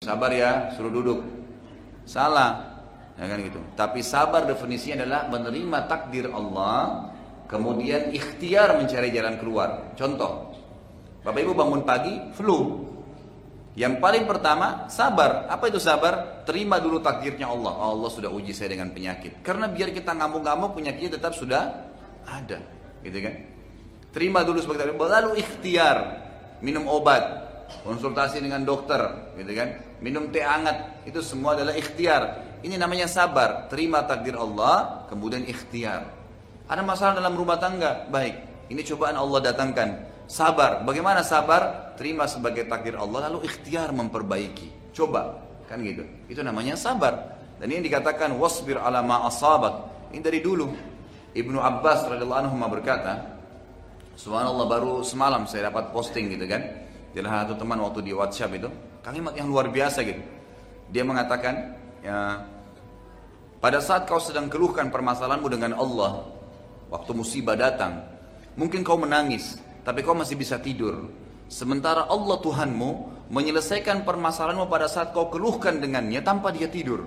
sabar ya, suruh duduk. Salah, ya kan gitu. Tapi sabar definisinya adalah menerima takdir Allah, kemudian ikhtiar mencari jalan keluar. Contoh, Bapak Ibu bangun pagi, flu. Yang paling pertama, sabar. Apa itu sabar? Terima dulu takdirnya Allah. Allah sudah uji saya dengan penyakit. Karena biar kita ngamuk-ngamuk, penyakitnya tetap sudah ada, gitu kan? Terima dulu sebagai takdir. Lalu ikhtiar, minum obat, konsultasi dengan dokter, gitu kan? Minum teh hangat, itu semua adalah ikhtiar. Ini namanya sabar. Terima takdir Allah, kemudian ikhtiar. Ada masalah dalam rumah tangga, baik. Ini cobaan Allah datangkan. Sabar. Bagaimana sabar? Terima sebagai takdir Allah, lalu ikhtiar memperbaiki. Coba, kan gitu. Itu namanya sabar. Dan ini dikatakan wasbir ala ma asabak. Ini dari dulu. Ibnu Abbas radhiyallahu anhu berkata, subhanallah, baru semalam saya dapat posting gitu kan. Jadi satu teman waktu di WhatsApp itu, kalimat yang luar biasa gitu. Dia mengatakan, ya, pada saat kau sedang keluhkan permasalahanmu dengan Allah, waktu musibah datang, mungkin kau menangis, tapi kau masih bisa tidur. Sementara Allah Tuhanmu menyelesaikan permasalahanmu pada saat kau keluhkan dengannya tanpa dia tidur.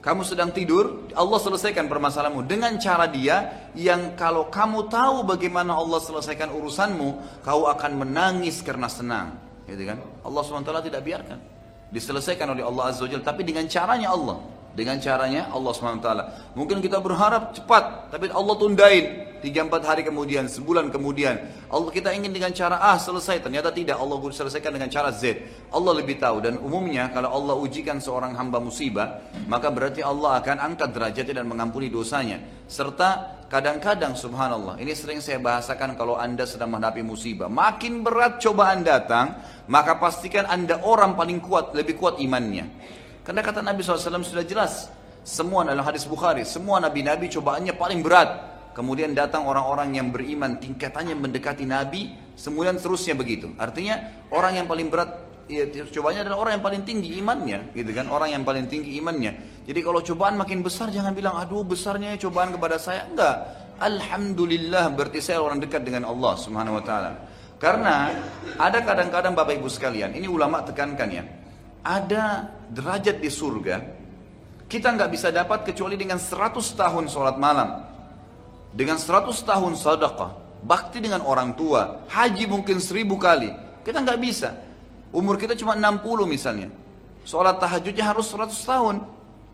Kamu sedang tidur, Allah selesaikan permasalahanmu dengan cara dia yang kalau kamu tahu bagaimana Allah selesaikan urusanmu, kau akan menangis karena senang. Gitu kan? Allah SWT tidak biarkan diselesaikan oleh Allah Azza wa Jalla, tapi dengan caranya Allah. Dengan caranya Allah SWT. Mungkin kita berharap cepat, tapi Allah tundain 3-4 hari kemudian, sebulan kemudian. Allah kita ingin dengan cara A selesai, ternyata tidak. Allah selesaikan dengan cara Z. Allah lebih tahu. Dan umumnya kalau Allah ujikan seorang hamba musibah, maka berarti Allah akan angkat derajatnya dan mengampuni dosanya. Serta kadang-kadang subhanallah, ini sering saya bahasakan kalau anda sedang menghadapi musibah, makin berat cobaan datang, maka pastikan anda orang paling kuat, lebih kuat imannya. Karena kata Nabi SAW sudah jelas, semua dalam hadis Bukhari, semua nabi-nabi cobaannya paling berat. Kemudian datang orang-orang yang beriman, tingkatannya mendekati Nabi, kemudian terusnya begitu. Artinya orang yang paling berat ya, cobaannya adalah orang yang paling tinggi imannya, gitu kan? Orang yang paling tinggi imannya. Jadi kalau cobaan makin besar, jangan bilang, aduh besarnya cobaan kepada saya. Enggak, alhamdulillah, berarti saya orang dekat dengan Allah Subhanahu Wa Taala. Karena ada kadang-kadang Bapak Ibu sekalian, ini ulama tekankan ya, ada derajat di surga kita nggak bisa dapat kecuali dengan 100 tahun sholat malam, dengan 100 tahun sedekah, bakti dengan orang tua, haji mungkin 1000 kali. Kita nggak bisa. Umur kita cuma 60 misalnya, sholat tahajudnya harus 100 tahun.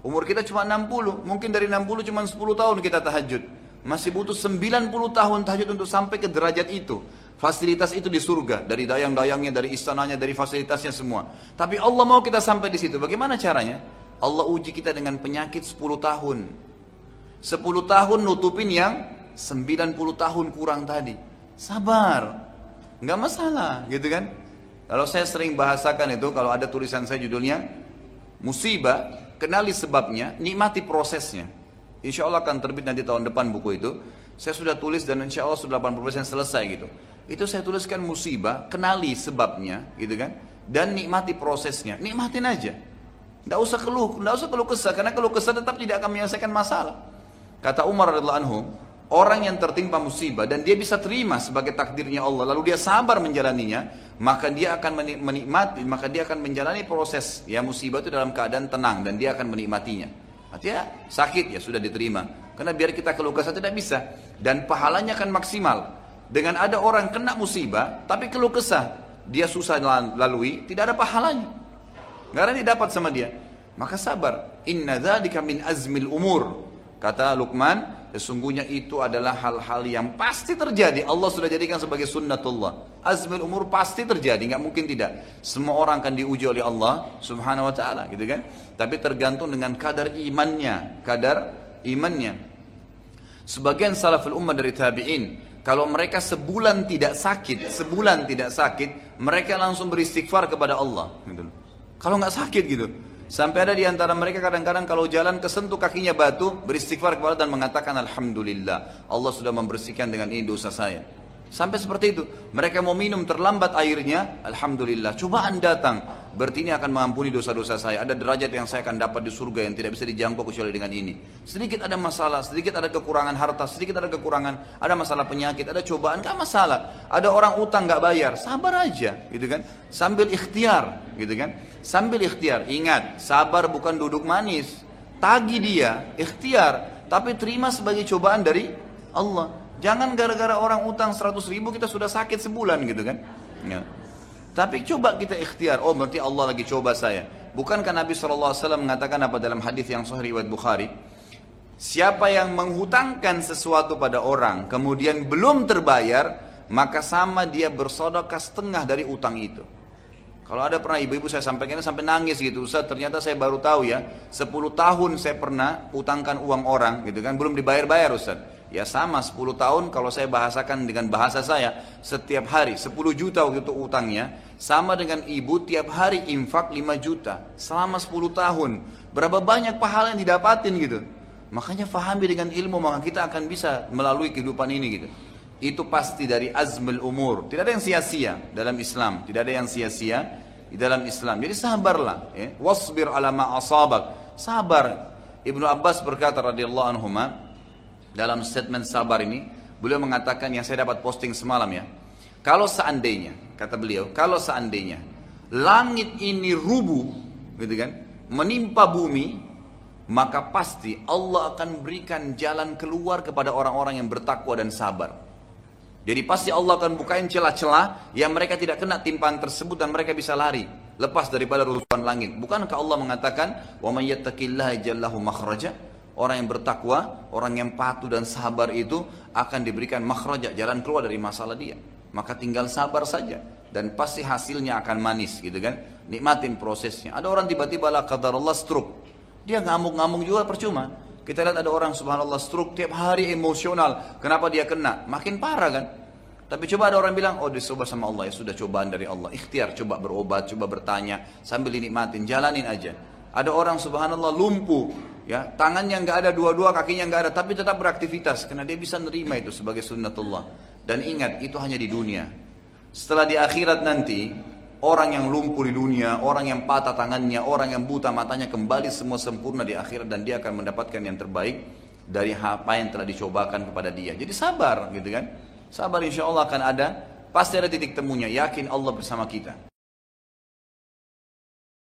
Umur kita cuma 60, mungkin dari 60 cuma 10 tahun kita tahajud. Masih butuh 90 tahun tahajud untuk sampai ke derajat itu. Fasilitas itu di surga, dari dayang-dayangnya, dari istananya, dari fasilitasnya semua. Tapi Allah mau kita sampai di situ. Bagaimana caranya? Allah uji kita dengan penyakit 10 tahun. 10 tahun nutupin yang 90 tahun kurang tadi. Sabar. Nggak masalah, gitu kan? Kalau saya sering bahasakan itu, kalau ada tulisan saya judulnya, musibah, kenali sebabnya, nikmati prosesnya. Insya Allah akan terbit nanti tahun depan buku itu. Saya sudah tulis dan insya Allah sudah 80% selesai gitu. Itu saya tuliskan musibah, kenali sebabnya, gitu kan? Dan nikmati prosesnya, nikmatin aja. Nggak usah keluh kesah, karena keluh kesah tetap tidak akan menyelesaikan masalah. Kata Umar radhiyallahu anhu, orang yang tertimpa musibah dan dia bisa terima sebagai takdirnya Allah, lalu dia sabar menjalaninya, maka dia akan menikmati, maka dia akan menjalani proses ya musibah itu dalam keadaan tenang dan dia akan menikmatinya. Artinya sakit ya sudah diterima, karena biar kita keluh kesah tidak bisa, dan pahalanya akan maksimal. Dengan ada orang kena musibah tapi keluh kesah, dia susah lalui, tidak ada pahalanya, nggak ada yang didapat sama dia. Maka sabar. Inna dzalika min azmil umur. Kata Luqman, sesungguhnya itu adalah hal-hal yang pasti terjadi. Allah sudah jadikan sebagai sunnatullah. Azmil umur pasti terjadi, nggak mungkin tidak. Semua orang akan diuji oleh Allah Subhanahu Wa Taala, gitu kan? Tapi tergantung dengan kadar imannya, Sebagian salaful ummah dari tabi'in, kalau mereka sebulan tidak sakit, mereka langsung beristighfar kepada Allah. Gitu. Kalau nggak sakit gitu, sampai ada di antara mereka kadang-kadang kalau jalan kesentuh kakinya batu, beristighfar kepada Allah dan mengatakan alhamdulillah, Allah sudah membersihkan dengan ini dosa saya. Sampai seperti itu. Mereka mau minum terlambat airnya, alhamdulillah. Cobaan datang, berarti ini akan mengampuni dosa-dosa saya. Ada derajat yang saya akan dapat di surga yang tidak bisa dijangkau kecuali dengan ini. Sedikit ada masalah, sedikit ada kekurangan harta, sedikit ada kekurangan, ada masalah penyakit, ada cobaan, gak masalah. Ada orang utang gak bayar, sabar aja, gitu kan? Sambil ikhtiar, gitu kan? Sambil ikhtiar. Ingat, sabar bukan duduk manis. Tagih dia, ikhtiar, tapi terima sebagai cobaan dari Allah. Jangan gara-gara orang utang 100 ribu kita sudah sakit sebulan, gitu kan? Ya. Tapi coba kita ikhtiar, oh berarti Allah lagi coba saya. Bukankah Nabi SAW mengatakan apa dalam hadis yang sahih riwayat Bukhari? Siapa yang menghutangkan sesuatu pada orang, kemudian belum terbayar, maka sama dia bersedekah setengah dari utang itu. Kalau ada pernah ibu-ibu saya sampaikan sampai nangis gitu, Ustaz ternyata saya baru tahu ya, 10 tahun saya pernah utangkan uang orang gitu kan, belum dibayar-bayar Ustaz. Ya sama 10 tahun kalau saya bahasakan dengan bahasa saya, setiap hari 10 juta waktu itu utangnya, sama dengan ibu tiap hari infak 5 juta selama 10 tahun. Berapa banyak pahala yang didapatin gitu. Makanya fahami dengan ilmu, maka kita akan bisa melalui kehidupan ini gitu. Itu pasti dari azmul umur. Tidak ada yang sia-sia dalam Islam, tidak ada yang sia-sia di dalam Islam. Jadi sabarlah, ya. Wasbir ala ma asabak. Sabar. Ibnu Abbas berkata radhiyallahu anhuma, dalam statement sabar ini, beliau mengatakan yang saya dapat posting semalam ya. Kalau seandainya, kata beliau, kalau seandainya langit ini rubuh, gitu kan, menimpa bumi, maka pasti Allah akan berikan jalan keluar kepada orang-orang yang bertakwa dan sabar. Jadi pasti Allah akan bukain celah-celah yang mereka tidak kena timpaan tersebut dan mereka bisa lari, lepas daripada runtuhan langit. Bukankah Allah mengatakan, "Wa may yattaqillaha yaj'al lahu makhraja"? Orang yang bertakwa, orang yang patuh dan sabar itu akan diberikan makhraja, jalan keluar dari masalah dia. Maka tinggal sabar saja dan pasti hasilnya akan manis gitu kan. Nikmatin prosesnya. Ada orang tiba-tiba la qadarullah stroke. Dia ngamuk-ngamuk juga percuma. Kita lihat ada orang subhanallah stroke tiap hari emosional. Kenapa dia kena? Makin parah kan? Tapi coba ada orang bilang, oh dicoba sama Allah, ya sudah cobaan dari Allah. Ikhtiar, coba berobat, coba bertanya sambil dinikmatin, jalanin aja. Ada orang subhanallah lumpuh, ya tangannya nggak ada dua-dua, kakinya nggak ada, tapi tetap beraktivitas karena dia bisa nerima itu sebagai sunnatullah. Dan ingat itu hanya di dunia. Setelah di akhirat nanti orang yang lumpuh di dunia, orang yang patah tangannya, orang yang buta matanya kembali semua sempurna di akhirat dan dia akan mendapatkan yang terbaik dari apa yang telah dicobakan kepada dia. Jadi sabar gitu kan. Sabar insya Allah akan ada, pasti ada titik temunya, yakin Allah bersama kita.